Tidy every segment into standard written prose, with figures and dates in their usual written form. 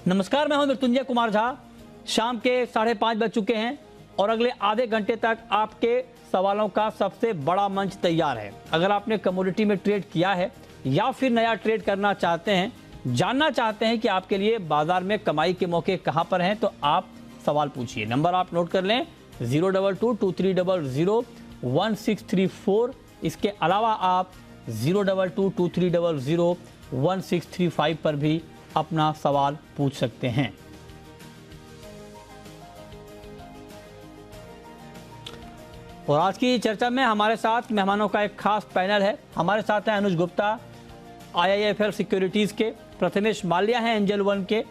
नमस्कार, मैं हूं मृत्युंजय कुमार झा। शाम के 5:30 बज चुके हैं और अगले आधे घंटे तक आपके सवालों का सबसे बड़ा मंच तैयार है। अगर आपने कमोडिटी में ट्रेड किया है या फिर नया ट्रेड करना चाहते हैं, जानना चाहते हैं कि आपके लिए बाजार में कमाई के मौके कहां पर हैं, तो आप सवाल पूछिए। नंबर आप नोट कर लें 02223001634। इसके अलावा आप 02223001635 पर भी अपना सवाल पूछ सकते हैं। और आज की चर्चा में हमारे साथ मेहमानों का एक खास पैनल है। हमारे साथ हैं अनुज गुप्ता IIFL सिक्योरिटीज़ के, प्रथमेश माल्या हैं एंजल वन के,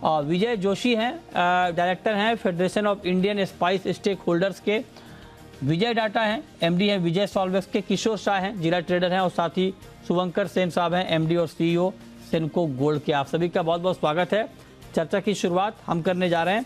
विजय जोशी हैं डायरेक्टर हैं federation of Indian spice stakeholders के, विजय डाटा हैं MD हैं विजय सॉल्वेक्स के, किशोर शाह हैं जीरा ट्रेडर हैं, और साथ ही शुभंकर सेन साहब हैं MD और CEO सेनको गोल्ड के। आप सभी का बहुत बहुत स्वागत है। चर्चा की शुरुआत हम करने जा रहे हैं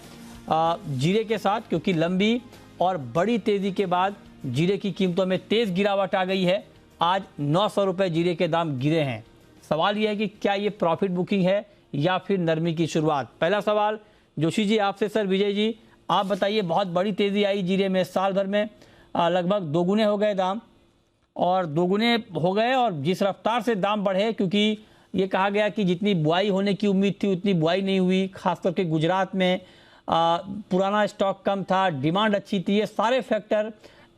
जीरे के साथ, क्योंकि लंबी और बड़ी तेजी के बाद जीरे की कीमतों में तेज गिरावट आ गई है। आज 900 रुपये जीरे के दाम गिरे हैं। सवाल यह है कि क्या ये प्रॉफिट बुकिंग है या फिर नरमी की शुरुआत। पहला सवाल जोशी जी आपसे। सर विजय जी आप बताइए, बहुत बड़ी तेजी आई जीरे में, साल भर में लगभग दोगुने हो गए दाम, और दोगुने हो गए और जिस रफ्तार से दाम बढ़े, क्योंकि ये कहा गया कि जितनी बुआई होने की उम्मीद थी उतनी बुआई नहीं हुई, खास करके गुजरात में पुराना स्टॉक कम था, डिमांड अच्छी थी, ये सारे फैक्टर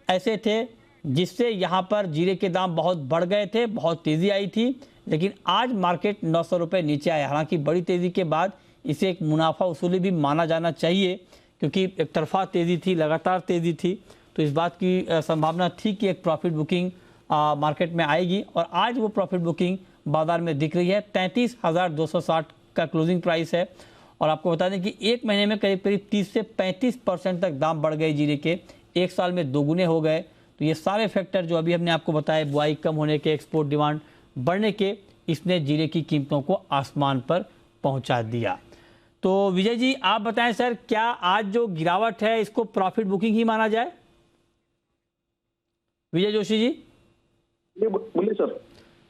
ऐसे थे जिससे यहाँ पर जीरे के दाम बहुत बढ़ गए थे, बहुत तेज़ी आई थी। लेकिन आज मार्केट 900 रुपये नीचे आया। हालांकि बड़ी तेज़ी के बाद इसे एक मुनाफा वसूली भी माना जाना चाहिए, क्योंकि एक तरफा तेज़ी थी, लगातार तेज़ी थी, तो इस बात की संभावना थी कि एक प्रॉफिट बुकिंग मार्केट में आएगी, और आज वो प्रॉफिट बुकिंग बाजार में दिख रही है। 33,260 का क्लोजिंग प्राइस है। और आपको बता दें कि एक महीने में करीब करीब 30 से 35% तक दाम बढ़ गए जीरे के, एक साल में दोगुने हो गए। तो ये सारे फैक्टर जो अभी हमने आपको बताए, बुआई कम होने के, एक्सपोर्ट डिमांड बढ़ने के, इसने जीरे की कीमतों को आसमान पर पहुंचा दिया। तो विजय जी आप बताएं सर, क्या आज जो गिरावट है इसको प्रॉफिट बुकिंग ही माना जाए। विजय जोशी जी बोलिए सर।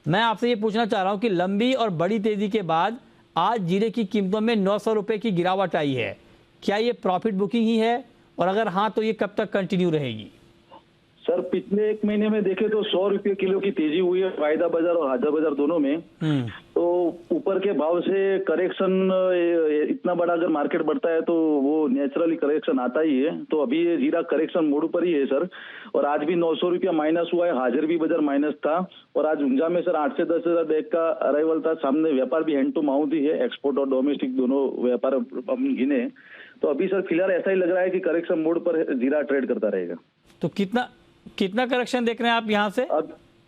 मैं आपसे ये पूछना चाह रहा हूं कि लंबी और बड़ी तेजी के बाद आज जीरे की कीमतों में 900 रुपये की गिरावट आई है, क्या ये प्रॉफिट बुकिंग ही है, और अगर हाँ तो ये कब तक कंटिन्यू रहेगी। सर पिछले एक महीने में देखे तो 100 रुपये किलो की तेजी हुई है वायदा बाजार और हाजिर बाजार दोनों में। तो ऊपर के भाव से करेक्शन इतना बड़ा अगर मार्केट बढ़ता है तो वो नेचुरली करेक्शन आता ही है। तो अभी ये जीरा करेक्शन मोड पर ही है सर, और आज भी 900 रुपया माइनस हुआ है, हाजिर भी बाजार माइनस था, और आज ऊंझा में सर 8 से 10,000 बैग का अराइवल था। सामने व्यापार भी हैंड टू माउथ ही है, एक्सपोर्ट और डोमेस्टिक दोनों व्यापार हम गिने। तो अभी सर फिलहाल ऐसा ही लग रहा है कि करेक्शन मोड पर जीरा ट्रेड करता रहेगा। तो कितना करेक्शन देख रहे हैं आप यहाँ से।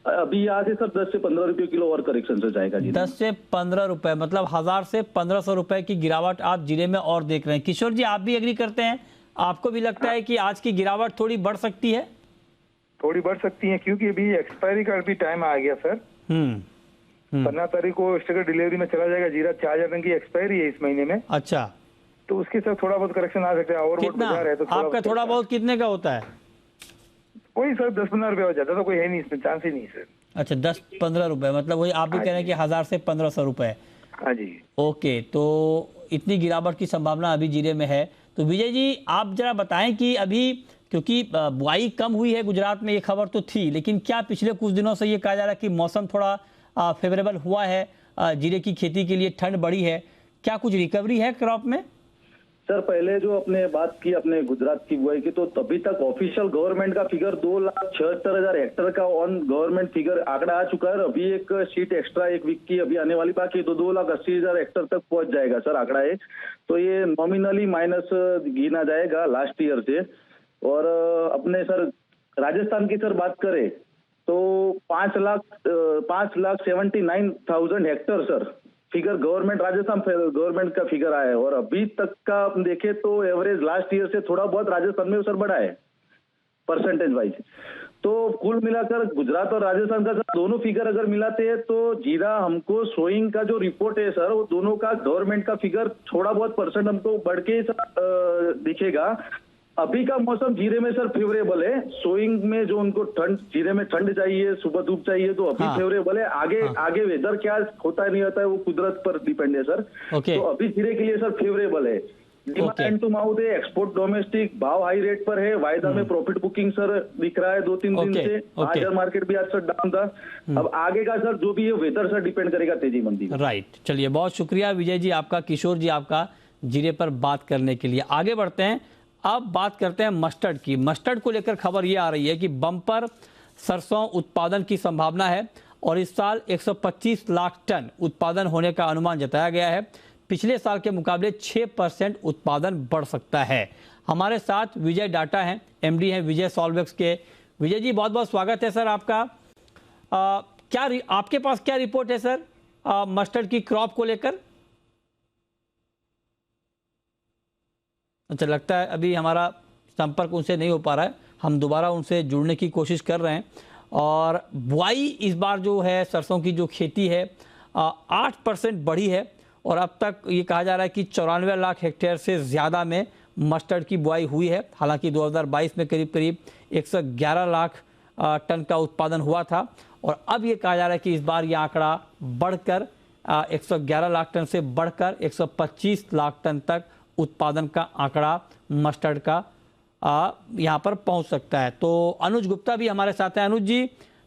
अभी यहाँ से सर 10 से 15 रुपये किलो और करेक्शन से जाएगा जी। 10 से 15 रुपए, मतलब 1000 से 1500 रुपए की गिरावट आप जीरे में और देख रहे हैं। किशोर जी आप भी एग्री करते हैं, आपको भी लगता है कि आज की गिरावट थोड़ी बढ़ सकती है। थोड़ी बढ़ सकती है, क्योंकि अभी एक्सपायरी का भी टाइम आ गया सर। 15 तारीख को स्टिकर डिलीवरी में चला जाएगा जीरा। 4000 रन की एक्सपायरी है इस महीने में। अच्छा, तो उसके साथ थोड़ा बहुत करेक्शन आ सकता है। और कितना है तो आपका थोड़ा बहुत कितने का होता है। वही सर 10-15 रुपये हो जाता, तो कोई है नहीं इसमें, चांस ही नहीं सर। अच्छा 10-15 रुपए, मतलब वही आप भी कह रहे हैं कि 1000 से 1500 रुपए। हाँ जी। ओके, तो इतनी गिरावट की संभावना अभी जीरे में है। तो विजय जी आप जरा बताएं कि अभी, क्योंकि बुआई कम हुई है गुजरात में, ये खबर तो थी, लेकिन क्या पिछले कुछ दिनों से ये कहा जा रहा है कि मौसम थोड़ा फेवरेबल हुआ है जीरे की खेती के लिए, ठंड बढ़ी है, क्या कुछ रिकवरी है क्रॉप में। सर पहले जो अपने बात की अपने गुजरात की बुआई की, तो तभी तक ऑफिशियल गवर्नमेंट का फिगर 2,76,000 हेक्टर का ऑन गवर्नमेंट फिगर आंकड़ा आ चुका है। अभी एक शीट एक्स्ट्रा एक वीक की अभी आने वाली, बाकी तो 2,80,000 हेक्टर तक पहुंच जाएगा सर आंकड़ा है। तो ये नॉमिनली माइनस गिना जाएगा लास्ट ईयर से। और अपने सर राजस्थान की सर बात करें तो 5,79,000 Hector sir figure government, Rajasthan government का फिगर आया है। और अभी तक का हम देखें तो एवरेज लास्ट ईयर से थोड़ा बहुत राजस्थान में सर बढ़ा है परसेंटेज वाइज। तो कुल मिलाकर गुजरात और राजस्थान का दोनों फिगर अगर मिलाते हैं तो जीरा हमको सोइंग का जो रिपोर्ट है सर, वो दोनों का गवर्नमेंट का फिगर थोड़ा बहुत परसेंट हमको बढ़ के दिखेगा। अभी का मौसम जीरे में सर फेवरेबल है। सोइंग में जो उनको ठंड, जीरे में ठंड चाहिए, सुबह धूप चाहिए, तो अभी फेवरेबल है। आगे वेदर क्या होता है नहीं होता है वो कुदरत पर डिपेंड है सर। तो अभी जीरे के लिए सर फेवरेबल है। डिमांड हैंड टू माउथ है, एक्सपोर्ट डोमेस्टिक भाव हाई रेट पर है। वायदा में प्रॉफिट बुकिंग सर दिख रहा है 2-3 दिन से। आज मार्केट भी आज सर डाउन था। अब आगे का सर जो भी है वेदर सर डिपेंड करेगा तेजी मंदी। राइट, चलिए बहुत शुक्रिया विजय जी आपका, किशोर जी आपका जीरे पर बात करने के लिए। आगे बढ़ते हैं, अब बात करते हैं मस्टर्ड की। मस्टर्ड को लेकर खबर ये आ रही है कि बम्पर सरसों उत्पादन की संभावना है और इस साल 125 लाख टन उत्पादन होने का अनुमान जताया गया है। पिछले साल के मुकाबले 6% उत्पादन बढ़ सकता है। हमारे साथ विजय डाटा हैं, एमडी हैं विजय सॉल्वेक्स के। विजय जी बहुत बहुत स्वागत है सर आपका। आपके पास क्या रिपोर्ट है सर मस्टर्ड की क्रॉप को लेकर? अच्छा, लगता है अभी हमारा संपर्क उनसे नहीं हो पा रहा है, हम दोबारा उनसे जुड़ने की कोशिश कर रहे हैं। और बुआई इस बार जो है सरसों की जो खेती है 8% बढ़ी है और अब तक ये कहा जा रहा है कि 94 लाख हेक्टेयर से ज़्यादा में मस्टर्ड की बुआई हुई है। हालांकि 2022 में करीब करीब 111 लाख टन का उत्पादन हुआ था और अब ये कहा जा रहा है कि इस बार ये आंकड़ा बढ़कर 111 लाख टन से बढ़कर 125 लाख टन तक उत्पादन का आंकड़ा मस्टर्ड का यहाँ पर पहुँच सकता है। तो अनुज गुप्ता भी हमारे साथ हैं। अनुज जी,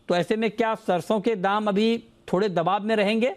तो ऐसे में क्या सरसों के दाम अभी थोड़े दबाव में रहेंगे?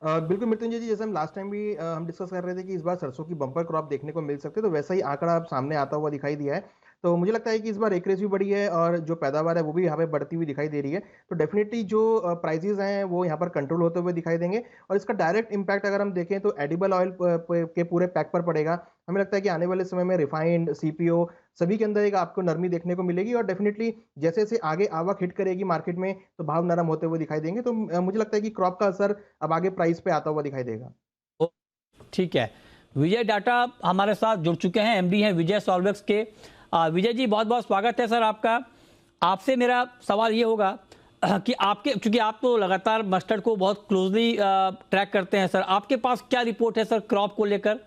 बिल्कुल मृत्युंजय जी, जैसे हम लास्ट टाइम भी हम डिस्कस कर रहे थे कि इस बार सरसों की बम्पर क्रॉप देखने को मिल सकते हैं, तो वैसा ही आंकड़ा अब सामने आता हुआ दिखाई दिया है। तो मुझे लगता है कि इस बार एक्रेज भी बढ़ी है और जो पैदावार है वो भी यहाँ पे बढ़ती हुई दिखाई दे रही है। तो डेफिनेटली जो प्राइसेस हैं वो यहाँ पर कंट्रोल होते हुए दिखाई देंगे और इसका डायरेक्ट इम्पैक्ट अगर हम देखें तो एडिबल ऑयल के पूरे पैक पर पड़ेगा। हमें लगता है कि आने वाले समय में रिफाइंड, सीपीओ सभी के अंदर एक आपको नरमी देखने को मिलेगी और डेफिनेटली जैसे जैसे आगे आवक हिट करेगी मार्केट में तो भाव नरम होते हुए दिखाई देंगे। तो मुझे लगता है कि क्रॉप का असर अब आगे प्राइस पे आता हुआ दिखाई देगा। ठीक है, विजय डाटा हमारे साथ जुड़ चुके हैं, एमडी हैं विजय सॉल्वेक्स के। विजय जी बहुत बहुत स्वागत है सर आपका। आपसे मेरा सवाल ये होगा कि आपके, क्योंकि आप तो लगातार मस्टर्ड को बहुत क्लोजली ट्रैक करते हैं सर, आपके पास क्या रिपोर्ट है सर क्रॉप को लेकर?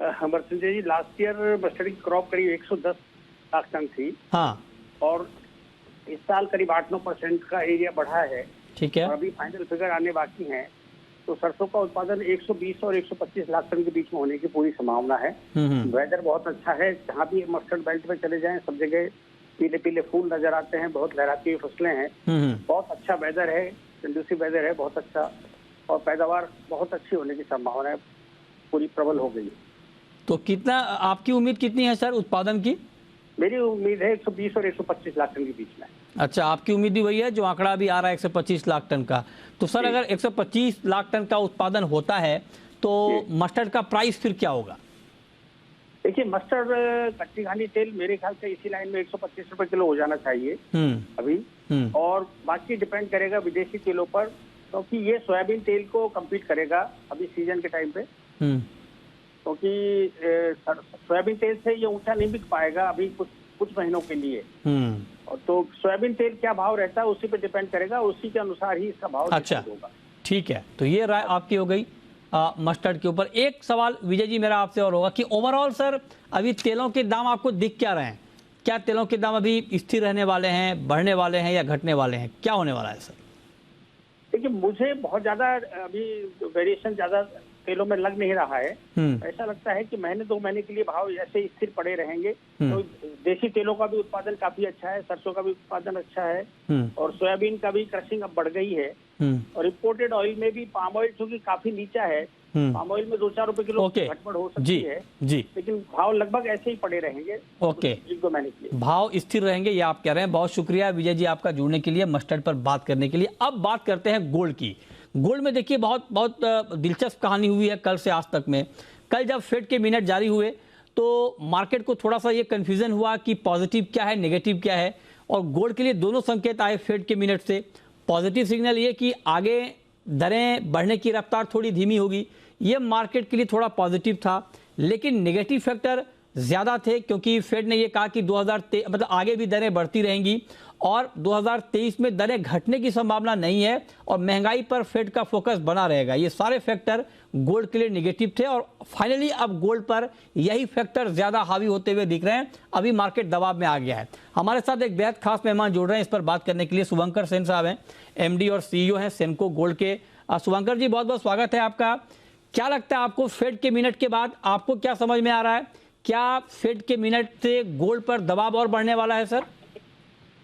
Sanjay ji, last year mustard की क्रॉप करीब 110 लाख टन थी। हाँ, और इस साल करीब 8-9% का एरिया बढ़ा है। ठीक है, और अभी फाइनल फिगर आने बाकी हैं। तो सरसों का उत्पादन 120 और 125 लाख टन के बीच में होने की पूरी संभावना है। वेदर बहुत अच्छा है, जहाँ भी मस्टर्ड बेल्ट में चले जाएं सब जगह पीले पीले फूल नजर आते हैं, बहुत लहराती हुई फसलें हैं। बहुत अच्छा वेदर है, कंडूसिव वेदर है, बहुत अच्छा, और पैदावार बहुत अच्छी होने की संभावना है, पूरी प्रबल हो गई। तो कितना आपकी उम्मीद कितनी है सर उत्पादन की? मेरी उम्मीद है 120 और 125 लाख टन के बीच में। अच्छा, आपकी उम्मीद भी वही है जो आंकड़ा भी आ रहा है 125 लाख टन का। तो सर अगर 125 लाख टन का उत्पादन होता है तो मस्टर्ड का प्राइस फिर क्या होगा? देखिए, मस्टर्ड कच्ची घानी तेल मेरे ख्याल से इसी लाइन में 125 रुपए किलो हो जाना चाहिए अभी। और बाकी डिपेंड करेगा विदेशी तेलों पर, क्योंकि ये सोयाबीन तेल को कम्पीट करेगा अभी सीजन के टाइम पे। क्योंकि सोयाबीन तेल से ये ऊंचा नहीं बिक पाएगा अभी कुछ महीनों के लिए। और तो सोयाबीन तेल क्या भाव रहता है उसी पे डिपेंड करेगा, उसी के अनुसार ही इसका भाव अच्छा होगा। ठीक है, तो ये राय आपकी हो गई मस्टर्ड के ऊपर। एक सवाल विजय जी मेरा आपसे और होगा कि ओवरऑल सर अभी तेलों के दाम आपको दिख क्या रहे हैं? क्या तेलों के दाम अभी स्थिर रहने वाले हैं, बढ़ने वाले हैं या घटने वाले हैं? क्या होने वाला है सर? देखिए, मुझे बहुत ज्यादा अभी वेरिएशन ज्यादा तेलों में लग नहीं रहा है। ऐसा लगता है कि महीने 2 महीने के लिए भाव ऐसे स्थिर पड़े रहेंगे। तो देसी तेलों का भी उत्पादन काफी अच्छा है, सरसों का भी उत्पादन अच्छा है और सोयाबीन का भी क्रशिंग अब बढ़ गई है। और इम्पोर्टेड ऑयल में भी पाम ऑयल चूंकि काफी नीचा है, पाम ऑयल में 2-4 रुपए किलो घटबढ़ हो सकती है जी, लेकिन भाव लगभग ऐसे ही पड़े रहेंगे। ओके, 1-2 महीने के लिए भाव स्थिर रहेंगे, ये आप कह रहे हैं। बहुत शुक्रिया विजय जी आपका जुड़ने के लिए, मस्टर्ड पर बात करने के लिए। अब बात करते हैं गोल्ड की। गोल्ड में देखिए बहुत दिलचस्प कहानी हुई है कल से आज तक में। कल जब फेड के मिनट जारी हुए तो मार्केट को थोड़ा सा ये कंफ्यूजन हुआ कि पॉजिटिव क्या है, नेगेटिव क्या है, और गोल्ड के लिए दोनों संकेत आए फेड के मिनट से। पॉजिटिव सिग्नल ये कि आगे दरें बढ़ने की रफ्तार थोड़ी धीमी होगी, ये मार्केट के लिए थोड़ा पॉजिटिव था। लेकिन नेगेटिव फैक्टर ज़्यादा थे, क्योंकि फेड ने ये कहा कि 2023 मतलब आगे भी दरें बढ़ती रहेंगी और 2023 में दरें घटने की संभावना नहीं है और महंगाई पर फेड का फोकस बना रहेगा। ये सारे फैक्टर गोल्ड के लिए निगेटिव थे और फाइनली अब गोल्ड पर यही फैक्टर ज़्यादा हावी होते हुए दिख रहे हैं। अभी मार्केट दबाव में आ गया है। हमारे साथ एक बेहद खास मेहमान जुड़ रहे हैं इस पर बात करने के लिए। शुभंकर सेन साहब हैं, एमडी और सीईओ हैं सेनको गोल्ड के। शुभंकर जी, बहुत बहुत स्वागत है आपका। क्या लगता है आपको, फेड के मिनट के बाद आपको क्या समझ में आ रहा है? क्या फेड के मिनट से गोल्ड पर दबाव और बढ़ने वाला है सर?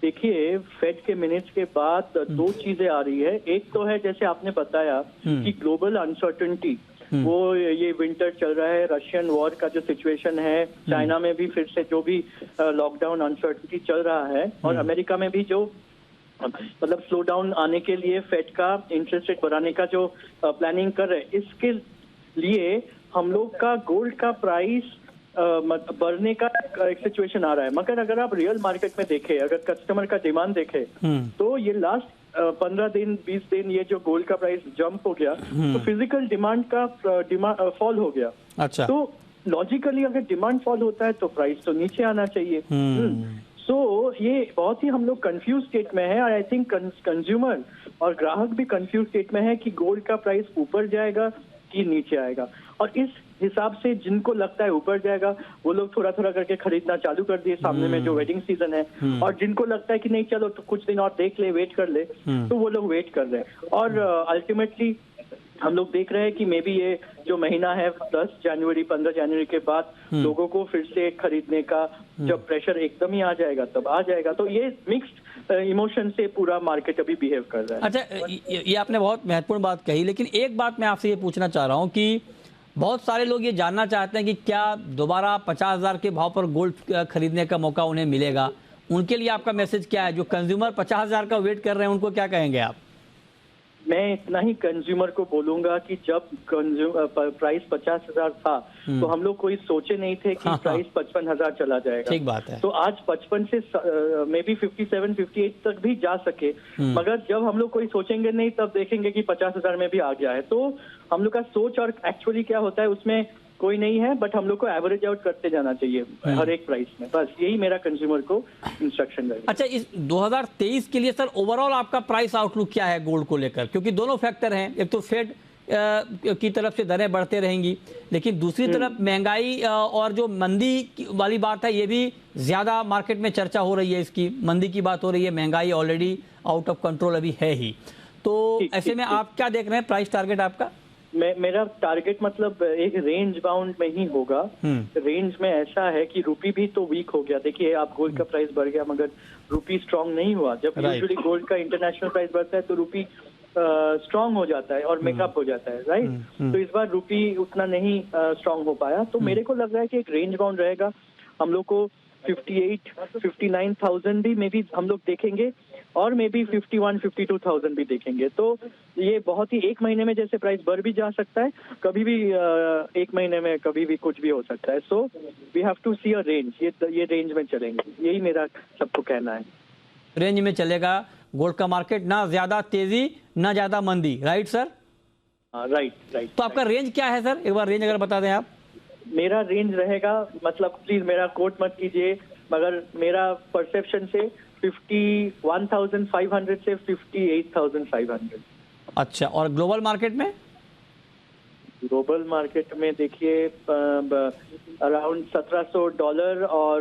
देखिए, फेड के मिनट्स के बाद दो चीजें आ रही है। एक तो है, जैसे आपने बताया कि ग्लोबल अनसर्टेनिटी, वो ये विंटर चल रहा है, रशियन वॉर का जो सिचुएशन है, चाइना में भी फिर से जो भी लॉकडाउन अनसर्टेनिटी चल रहा है और अमेरिका में भी जो मतलब स्लो डाउन आने के लिए फेड का इंटरेस्ट रेट बढ़ाने का जो प्लानिंग कर रहे हैं, इसके लिए हम लोग का गोल्ड का प्राइस बढ़ने का एक सिचुएशन आ रहा है। मगर अगर आप रियल मार्केट में देखें, अगर कस्टमर का डिमांड देखें, तो ये लास्ट 15 दिन 20 दिन ये जो गोल्ड का प्राइस जंप हो गया, तो फिजिकल डिमांड का फॉल हो गया। अच्छा, तो लॉजिकली अगर डिमांड फॉल होता है तो प्राइस तो नीचे आना चाहिए। सो ये बहुत ही हम लोग कंफ्यूज स्टेट में है और आई थिंक कंज्यूमर और ग्राहक भी कंफ्यूज स्टेट में है कि गोल्ड का प्राइस ऊपर जाएगा कि नीचे आएगा। और इस हिसाब से जिनको लगता है ऊपर जाएगा वो लोग थोड़ा थोड़ा करके खरीदना चालू कर दिए सामने में जो वेडिंग सीजन है, और जिनको लगता है कि नहीं चलो तो कुछ दिन और देख ले, वेट कर ले, तो वो लोग वेट कर रहे हैं। और अल्टीमेटली हम लोग देख रहे हैं कि मे बी ये जो महीना है 10 जनवरी 15 जनवरी के बाद लोगों को फिर से खरीदने का जब प्रेशर एकदम ही आ जाएगा तब आ जाएगा। तो ये मिक्स्ड इमोशन से पूरा मार्केट अभी बिहेव कर रहा है। अच्छा, ये आपने बहुत महत्वपूर्ण बात कही, लेकिन एक बात मैं आपसे ये पूछना चाह रहा हूँ कि बहुत सारे लोग ये जानना चाहते हैं कि क्या दोबारा 50,000 के भाव पर गोल्ड खरीदने का मौका उन्हें मिलेगा। उनके लिए आपका मैसेज क्या है? जो कंज्यूमर 50,000 का वेट कर रहे हैं उनको क्या कहेंगे आप? मैं इतना ही कंज्यूमर को बोलूंगा कि जब प्राइस 50,000 था तो हम लोग कोई सोचे नहीं थे कि प्राइस 55,000 चला जाएगा। ठीक बात है। तो आज 55 से मे बी 57, 58 तक भी जा सके, मगर जब हम लोग कोई सोचेंगे नहीं तब देखेंगे कि 50,000 में भी आ गया है। तो हम लोग का सोच और एक्चुअली क्या होता है उसमें कोई नहीं है, बट हम लोग को एवरेज आउट करते जाना चाहिए हर एक प्राइस में। बस यही मेरा कंज्यूमर को इंस्ट्रक्शन है। अच्छा, इस 2023 के लिए सर ओवरऑल आपका प्राइस आउटलुक क्या है गोल्ड को लेकर? क्योंकि दोनों फैक्टर हैं, एक तो फेड की तरफ से दरें बढ़ते रहेंगी, लेकिन दूसरी तरफ महंगाई और जो मंदी वाली बात है ये भी ज्यादा मार्केट में चर्चा हो रही है। इसकी मंदी की बात हो रही है, महंगाई ऑलरेडी आउट ऑफ कंट्रोल अभी है ही। तो ऐसे में आप क्या देख रहे हैं प्राइस टारगेट आपका? मेरा टारगेट मतलब एक रेंज बाउंड में ही होगा। रेंज में ऐसा है कि रुपी भी तो वीक हो गया। देखिए, आप गोल्ड का प्राइस बढ़ गया मगर रुपी स्ट्रांग नहीं हुआ। जब यूजुअली गोल्ड का इंटरनेशनल प्राइस बढ़ता है तो रुपी स्ट्रांग हो जाता है और मेकअप हो जाता है, राइट? तो इस बार रुपी उतना नहीं स्ट्रांग हो पाया। तो मेरे को लग रहा है कि एक रेंज बाउंड रहेगा। हम लोग को 58, 59,000 भी मे बी हम लोग देखेंगे और मे बी 51, 52,000 भी देखेंगे। तो ये बहुत ही एक महीने में जैसे प्राइस बढ़ भी जा सकता है, कभी भी एक महीने में कभी भी कुछ भी हो सकता है। So we have to see a range. ये रेंज में चलेंगे, यही मेरा सबको कहना है। रेंज में चलेगा गोल्ड का मार्केट, ना ज्यादा तेजी ना ज्यादा मंदी, राइट सर? राइट। तो आपका रेंज क्या है सर, एक बार रेंज अगर बता दें आप। मेरा रेंज रहेगा, मतलब प्लीज मेरा कोट मत कीजिए, मगर मेरा परसेप्शन से 51,500 से 58,500। अच्छा, और ग्लोबल मार्केट में? ग्लोबल मार्केट में देखिए अराउंड $1,700 और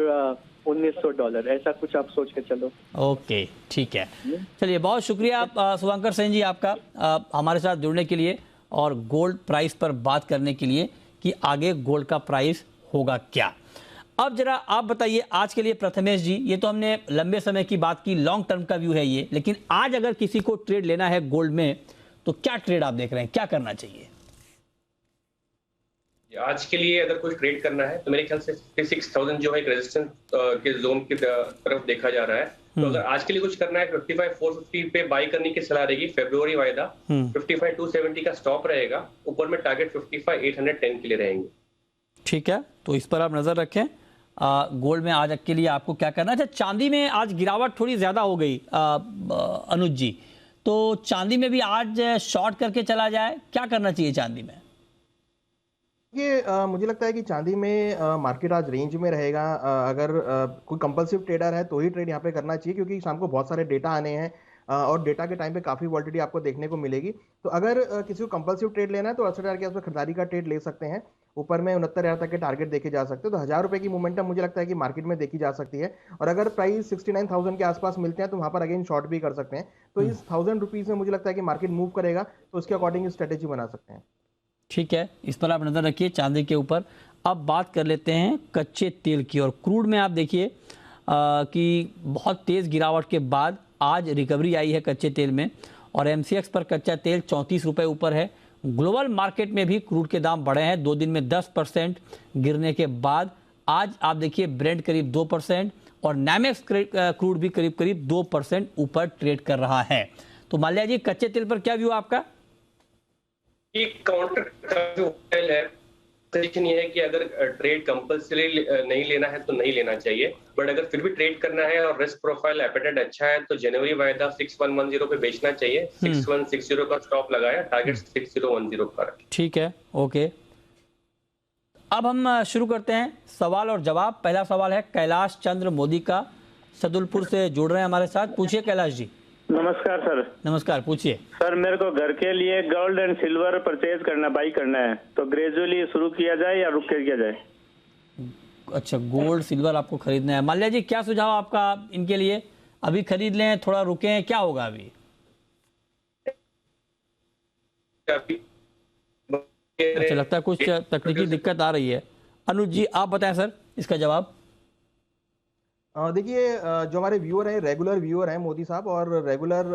$1,900, ऐसा कुछ आप सोच के चलो। ओके, ठीक है। चलिए, बहुत शुक्रिया शुभंकर सेन जी आपका हमारे साथ जुड़ने के लिए और गोल्ड प्राइस पर बात करने के लिए कि आगे गोल्ड का प्राइस होगा क्या। अब जरा आप बताइए आज के लिए प्रथमेश जी, ये तो हमने लंबे समय की बात की, लॉन्ग टर्म का व्यू है ये, लेकिन आज अगर किसी को ट्रेड लेना है गोल्ड में तो क्या ट्रेड आप देख रहे हैं, क्या करना चाहिए? आज के लिए अगर कुछ ट्रेड करना है तो मेरे ख्याल से 56,000 जो है एक रेजिस्टेंस के जोन की तरफ देखा जा रहा है। तो अगर आज के लिए कुछ करना है 55,450 पे बाई करने की सलाह रहेगी। फरवरी वायदा 55,270 का स्टॉप रहेगा, ऊपर में टारगेट 55,810 के लिए रहेंगे। ठीक है, तो इस पर आप नजर रखें। गोल्ड में आज के लिए आपको क्या करना है? अच्छा, चांदी में आज गिरावट थोड़ी ज्यादा हो गई अनुज जी, तो चांदी में भी आज शॉर्ट करके चला जाए, क्या करना चाहिए चांदी में? ये मुझे लगता है कि चांदी में मार्केट आज रेंज में रहेगा। अगर कोई कंपल्सिव ट्रेडर है तो ही ट्रेड यहाँ पे करना चाहिए, क्योंकि शाम को बहुत सारे डेटा आने हैं और डेटा के टाइम पे काफी वॉलिटिलिटी आपको देखने को मिलेगी। तो अगर किसी को कंपल्सिव ट्रेड लेना है तो 68,000 के आसपास खरीदारी का ट्रेड ले सकते हैं। ऊपर में 69,000 तक के टारगेट देखे जा सकते हैं। तो 1,000 रुपए की मूवमेंटम मुझे लगता है कि मार्केट में देखी जा सकती है। और अगर प्राइस 69,000 के आसपास मिलते हैं तो वहां पर अगेन शॉर्ट भी कर सकते हैं। तो इस 1,000 रुपीज में मुझे लगता है कि मार्केट मूव करेगा, तो उसके अकॉर्डिंग स्ट्रेटेजी बना सकते हैं। ठीक है, इस पर आप नज़र रखिए चांदी के ऊपर। अब बात कर लेते हैं कच्चे तेल की। और क्रूड में आप देखिए कि बहुत तेज़ गिरावट के बाद आज रिकवरी आई है कच्चे तेल में, और MCX पर कच्चा तेल 34 रुपये ऊपर है। ग्लोबल मार्केट में भी क्रूड के दाम बढ़े हैं 2 दिन में 10% गिरने के बाद। आज आप देखिए ब्रेंट करीब 2% और नैमेक्स क्रूड भी करीब करीब 2% ऊपर ट्रेड कर रहा है। तो माल्या जी, कच्चे तेल पर क्या व्यू आपका? काउंटर का जो ओil है, सजेशन ये है कि अगर ट्रेड कंपल्सरी नहीं लेना है तो नहीं लेना चाहिए, बट अगर फिर भी ट्रेड करना है और रिस्क प्रोफाइल एपेटाइट अच्छा है तो जनवरी वायदा 6110 पे बेचना चाहिए। 6160 का स्टॉप लगाया, टारगेट 6010 पर। ठीक है, ओके। अब हम शुरू करते हैं सवाल और जवाब। पहला सवाल है कैलाश चंद्र मोदी का, सदुलपुर से जुड़ रहे हैं हमारे साथ। पूछिए कैलाश जी। नमस्कार सर। नमस्कार, पूछिए। सर, मेरे को घर के लिए गोल्ड एंड सिल्वर परचेज करना, बाई करना है, तो ग्रेजुअली शुरू किया जाए या रुक कर किया जाए? अच्छा, गोल्ड सिल्वर आपको खरीदना है। माल्या जी, क्या सुझाव आपका इनके लिए? अभी खरीद लें, थोड़ा रुकें, क्या होगा अभी? अच्छा, लगता है कुछ तकनीकी दिक्कत आ रही है। अनुज जी, आप बताएं सर इसका जवाब। देखिए, जो हमारे व्यूअर हैं, रेगुलर व्यूअर हैं मोदी साहब, और रेगुलर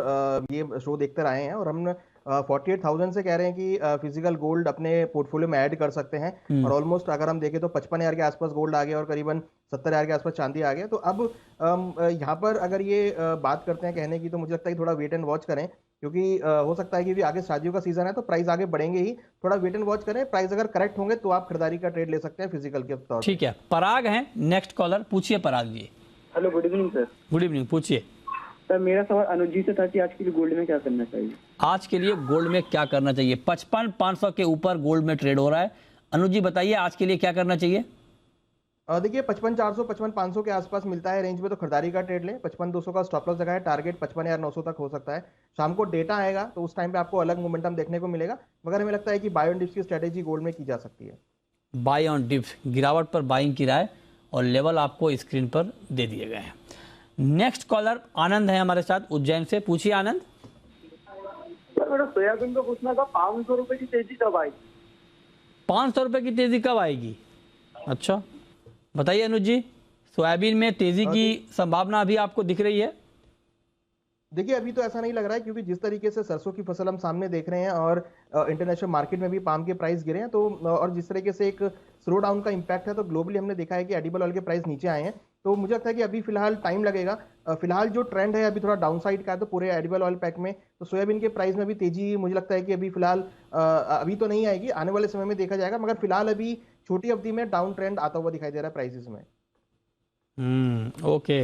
ये शो देखते रहे हैं, और हम 48,000 से कह रहे हैं कि फिजिकल गोल्ड अपने पोर्टफोलियो में ऐड कर सकते हैं। और ऑलमोस्ट अगर हम देखें तो 55,000 के आसपास गोल्ड आ गया और करीबन 70,000 के आसपास चांदी आ गया। तो अब यहाँ पर अगर ये बात करते हैं कहने की, तो मुझे लगता है कि थोड़ा वेट एंड वॉच करें, क्योंकि हो सकता है कि आगे शादियों का सीजन है तो प्राइस आगे बढ़ेंगे ही। थोड़ा वेट एंड वॉच करें, प्राइस अगर करेक्ट होंगे तो आप खरीदारी का ट्रेड ले सकते हैं फिजिकल के तौर पर। ठीक है, पराग हैं नेक्स्ट कॉलर। पूछिए Parag ji. Hello, good evening sir. Good evening, पूछिए सर। मेरा सवाल अनुज जी से था कि आज के लिए गोल्ड में क्या करना चाहिए? आज के लिए गोल्ड में क्या करना चाहिए? 55,500 के ऊपर गोल्ड में ट्रेड हो रहा है। अनुज जी बताइए, आज के लिए क्या करना चाहिए? देखिए, 55,400 55,500 के आसपास मिलता है रेंज में, तो खरीदारी का ट्रेड लें। 55,200 का स्टॉप लॉस लगाया, टारगेट 55,900 तक हो सकता है। शाम को डेटा आएगा तो उस टाइम पे आपको अलग मोमेंटम देखने को मिलेगा, मगर हमें लगता है कि बाय ऑन डिप्स की स्ट्रेटेजी गोल्ड में की जा सकती है। बाय ऑन डिप्स, गिरावट पर बाइंग की राय, और लेवल आपको स्क्रीन पर दे दिए गए हैं। नेक्स्ट कॉलर आनंद है हमारे साथ उज्जैन से। पूछिए आनंद। मेरा सोयाबीन को पूछना था, 500 रुपए की तेजी कब आएगी? 500 रुपए की तेजी कब आएगी? अच्छा, बताइए अनुज जी, सोयाबीन में तेजी की संभावना अभी आपको दिख रही है? देखिए, अभी तो ऐसा नहीं लग रहा है, क्योंकि जिस तरीके से सरसों की फसल हम सामने देख रहे हैं और इंटरनेशनल मार्केट में भी पाम के प्राइस गिरे हैं, तो और जिस तरीके से एक स्लो डाउन का इम्पैक्ट है, तो ग्लोबली हमने देखा है कि एडिबल ऑयल के प्राइस नीचे आए हैं। तो मुझे लगता है कि अभी फिलहाल टाइम लगेगा। फिलहाल जो ट्रेंड है अभी थोड़ा डाउन साइड का है, तो पूरे एडिबल ऑयल पैक में, तो सोयाबीन के प्राइस में भी तेजी मुझे लगता है कि अभी फिलहाल अभी तो नहीं आएगी, आने वाले समय में देखा जाएगा, मगर फिलहाल अभी छोटी अवधि में डाउन ट्रेंड आता हुआ दिखाई दे रहा है प्राइसेस में। ओके।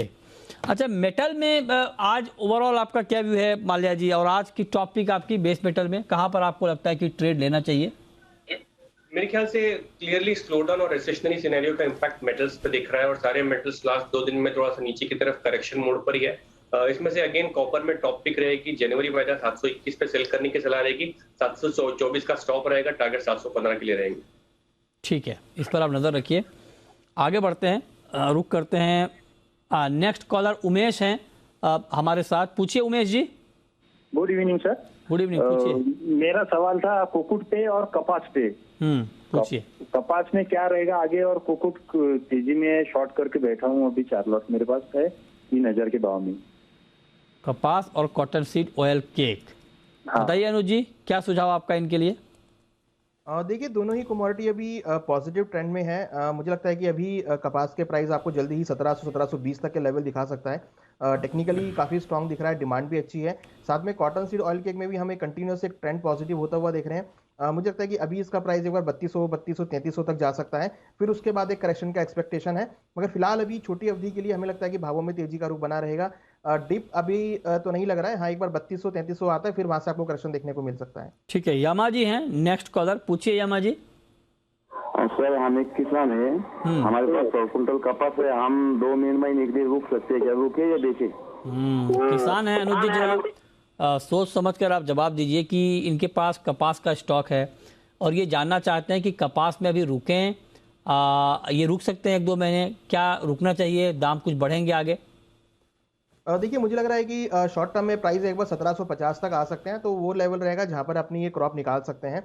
अच्छा, मेटल में आज ओवरऑल आपका क्या व्यू है माल्या जी, और आज की टॉपिक आपकी बेस मेटल में कहां पर आपको लगता है कि ट्रेड लेना चाहिए? मेरे ख्याल से क्लियरली स्लोडाउन और रिसेशनरी सिनेरियो का इम्पैक्ट मेटल्स पे दिख रहा है, और सारे मेटल्स लास्ट 2 दिन में थोड़ा सा नीचे की तरफ करेक्शन मोड पर ही है। इसमें से अगेन कॉपर में टॉप पिक रहेगी, जनवरी वायदा 721 पे सेल करने की सलाह रहेगी, 724 का स्टॉप रहेगा, टारगेट 715 के लिए रहेंगे। ठीक है, इस पर आप नजर रखिए। आगे बढ़ते हैं, रुक करते हैं। नेक्स्ट कॉलर उमेश हैं हमारे साथ। पूछिए Umesh ji. Good evening sir. Good evening, पूछिए। मेरा सवाल था कुकुट पे और कपास पे। पूछिए। कपास में क्या रहेगा आगे, और कुकुट तेजी में शॉर्ट करके बैठा हूँ, अभी 4 लॉट मेरे पास है 3,000 के भाव में। कपास और कॉटन सीड ऑयल केक, बताइए अनुज जी, क्या सुझाव आपका इनके लिए? देखिए, दोनों ही कमोडिटी अभी पॉजिटिव ट्रेंड में है। मुझे लगता है कि अभी कपास के प्राइस आपको जल्दी ही 1700-1720 तक के लेवल दिखा सकता है। टेक्निकली काफ़ी स्ट्रांग दिख रहा है, डिमांड भी अच्छी है। साथ में कॉटन सीड ऑयल केक में भी हमें कंटिन्यूस एक ट्रेंड पॉजिटिव होता हुआ देख रहे हैं। मुझे लगता है कि अभी इसका प्राइस एक बार 3200-3300 तक जा सकता है, फिर उसके बाद एक करेक्शन का एक्सपेक्टेशन है, मगर फिलहाल अभी छोटी अवधि के लिए हमें लगता है कि भावों में तेजी का रुख बना रहेगा। डिप अभी तो नहीं लग रहा है, हाँ एक बार 3200-3300 आता है, फिर वहां से आपको करेक्शन देखने को मिल सकता है। ठीक है, यामा जी हैं नेक्स्ट कॉलर। पूछिए यामा जी। सर हम एक किसान है, हमारे पास 100 कुंटल कपास है, हम 2 महीने के लिए रुक सकते हैं क्या? रुके या बेचे? किसान है अनुज जी, जरा सोच समझ कर आप जवाब दीजिए कि इनके पास कपास का स्टॉक है और ये जानना चाहते हैं कि कपास में अभी रुकें, ये रुक सकते हैं 1-2 महीने, क्या रुकना चाहिए? दाम कुछ बढ़ेंगे आगे? देखिए मुझे लग रहा है कि शॉर्ट टर्म में प्राइस एक बार 1750 तक आ सकते हैं, तो वो लेवल रहेगा जहां पर अपनी ये क्रॉप निकाल सकते हैं।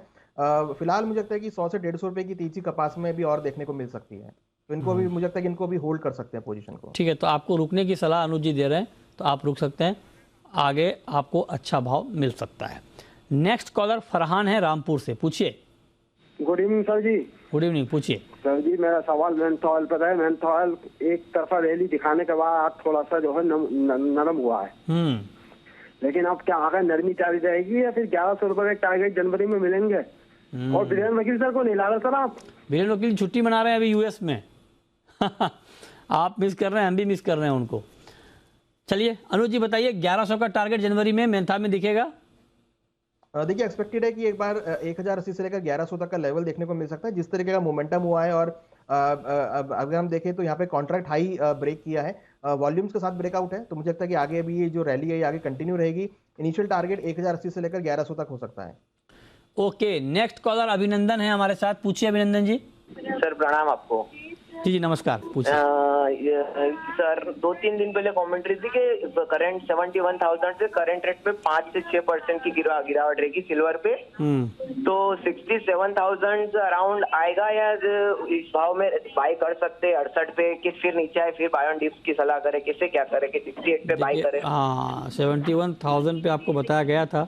फिलहाल मुझे लगता है कि 100 से 150 रुपए की तेजी कपास में भी और देखने को मिल सकती है, तो इनको भी मुझे लगता है कि इनको भी होल्ड कर सकते हैं पोजीशन को। ठीक है, तो आपको रुकने की सलाह अनुज जी दे रहे हैं, तो आप रुक सकते हैं, आगे आपको अच्छा भाव मिल सकता है। नेक्स्ट कॉलर फरहान है रामपुर से, पूछिए। गुड इवनिंग सर जी। गुड इवनिंग, पूछिए सर जी, मेरा सवाल मेंथॉल पर है। मेंथॉल एक तरफा रैली दिखाने के बाद थोड़ा सा जो है नरम हुआ है, लेकिन अब क्या आगे नरमी जारी रहेगी या फिर 1100 रुपए के टारगेट जनवरी में मिलेंगे? और बीरेन वकील सर को नहीं ला रहे सर आप? बीरेन वकील छुट्टी मना रहे हैं अभी यूएस में आप मिस कर रहे हैं, हम भी मिस कर रहे हैं उनको। चलिए अनुज जी बताइए, 1100 का टारगेट जनवरी में मेंथा में दिखेगा? देखिए एक्सपेक्टेड है कि एक बार 1080 से लेकर 1100 तक का लेवल देखने को मिल सकता है, जिस तरीके का मोमेंटम हुआ है। और अगर हम देखें तो यहाँ पे कॉन्ट्रैक्ट हाई ब्रेक किया है, वॉल्यूम्स के साथ ब्रेकआउट है, तो मुझे लगता है कि आगे भी ये जो रैली है ये आगे कंटिन्यू रहेगी। इनिशियल टारगेट 1080 से लेकर 1100 तक हो सकता है। ओके, नेक्स्ट कॉलर अभिनंदन है हमारे साथ, पूछिए अभिनंदन जी। सर प्रणाम आपको। जी नमस्कार, पूछिए। सर 2-3 दिन पहले कमेंट्री थी कि करंट 71,000 से करंट रेट पे 5 से 6% की गिरावट रहेगी सिल्वर पे, तो 67,000 अराउंड आएगा या इस भाव में बाई कर सकते हैं 68 पे, कि फिर नीचे आए फिर बाय ऑन डिप्स की सलाह करें, किसे क्या करें कि 68 पे बाई करें? हाँ 71,000 पे आपको बताया गया था,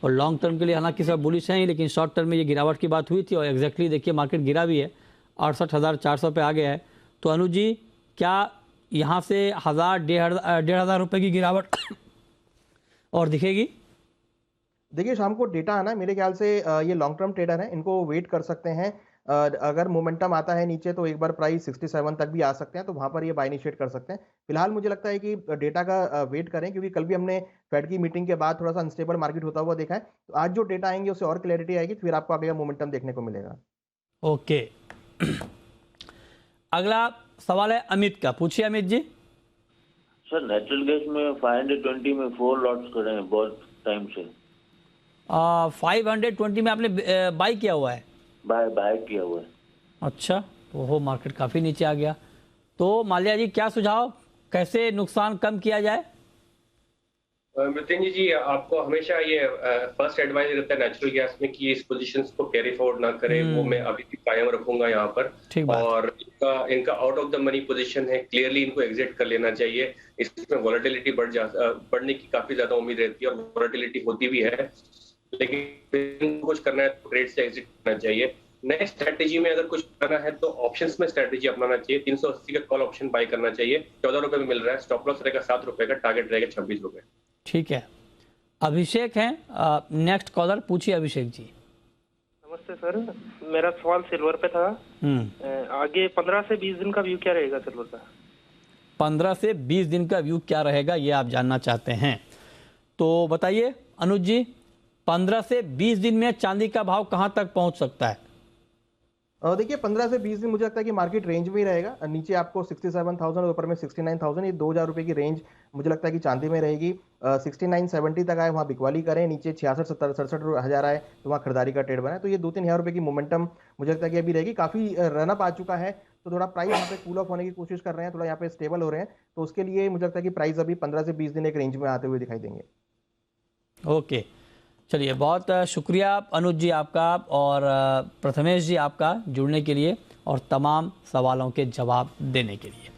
और लॉन्ग टर्म के लिए हालांकि सब बुलिश हैं, लेकिन शॉर्ट टर्म में ये गिरावट की बात हुई थी और एग्जैक्टली देखिए मार्केट गिरा भी है, 68,400 पे आ गया है। तो अनुज जी क्या यहाँ से 1,000-1,500 रुपये की गिरावट और दिखेगी? देखिए शाम को डेटा आना है, मेरे ख्याल से ये लॉन्ग टर्म ट्रेडर हैं, इनको वेट कर सकते हैं। अगर मोमेंटम आता है नीचे तो एक बार प्राइस 67 तक भी आ सकते हैं, तो वहां पर ये बाय इनिशिएट कर सकते हैं। फिलहाल मुझे लगता है कि डेटा का वेट करें, क्योंकि कल भी हमने फेड की मीटिंग के बाद थोड़ा सा अनस्टेबल मार्केट होता हुआ देखा है, तो आज जो डेटा आएंगे उससे और क्लैरिटी आएगी, फिर आपको आगे का मोमेंटम देखने को मिलेगा। ओके अगला सवाल है अमित का, पूछिए Amit ji. Sir natural gas में 520 में 4 लॉट्स खड़े हैं बहुत टाइम से। 520 में आपने बाई किया हुआ है? बाय किया हुआ है। अच्छा, तो वो मार्केट काफ़ी नीचे आ गया, तो माल्या जी क्या सुझाव, कैसे नुकसान कम किया जाए? मृत्युंजय जी आपको हमेशा ये फर्स्ट एडवाइस रहता है नेचुरल गैस में कि इस पोजीशंस को कैरी फॉरवर्ड ना करें, वो मैं अभी भी कायम रखूंगा यहाँ पर। और इनका out of the money position है, क्लियरली इनको एग्जिट कर लेना चाहिए। इसमें वॉलेटिलिटी बढ़ने की काफी ज्यादा उम्मीद रहती है और वॉलेटिलिटी होती भी है, लेकिन कुछ करना है तो ट्रेड से एग्जिट करना चाहिए। नए स्ट्रेटेजी में अगर कुछ करना है तो ऑप्शंस में स्ट्रेटेजी अपनाना चाहिए। 380 का कॉल ऑप्शन बाय करना चाहिए, 14 रुपए में मिल रहा है, स्टॉप लॉस रहेगा 7 रुपए का, टारगेट रहेगा 26 रुपए। ठीक है, अभिषेक हैं नेक्स्ट कॉलर, पूछिए अभिषेक जी। नमस्ते सर, मेरा सवाल सिल्वर पे था। आगे 15 से 20 दिन का व्यू क्या रहेगा सिल्वर का? 15 से 20 दिन का व्यू क्या रहेगा ये आप जानना चाहते हैं, तो बताइए अनुज जी, 15 से 20 दिन में चांदी का भाव कहां तक पहुंच सकता है? देखिए 15 से 20 दिन मुझे लगता है कि मार्केट रेंज में ही रहेगा। नीचे आपको 67,000 और ऊपर में 69,000, ये 2,000 रुपए की रेंज मुझे लगता है कि चांदी में रहेगी। 6970 तक आए वहाँ बिकवाली करें, नीचे 66-67 हज़ार आए तो वहाँ खरीदारी का ट्रेड बनाए, तो ये 2-3 हज़ार रुपए की मोमेंटम मुझे लगता है कि अभी रहेगी। काफ़ी रनअप आ चुका है, तो थोड़ा प्राइस यहाँ पे कूल ऑफ होने की कोशिश कर रहे हैं, थोड़ा यहाँ पे स्टेबल हो रहे हैं, तो उसके लिए मुझे लगता है कि प्राइस अभी 15 से 20 दिन एक रेंज में आते हुए दिखाई देंगे। ओके, चलिए बहुत शुक्रिया अनुज जी आपका और प्रथमेश जी आपका जुड़ने के लिए और तमाम सवालों के जवाब देने के लिए।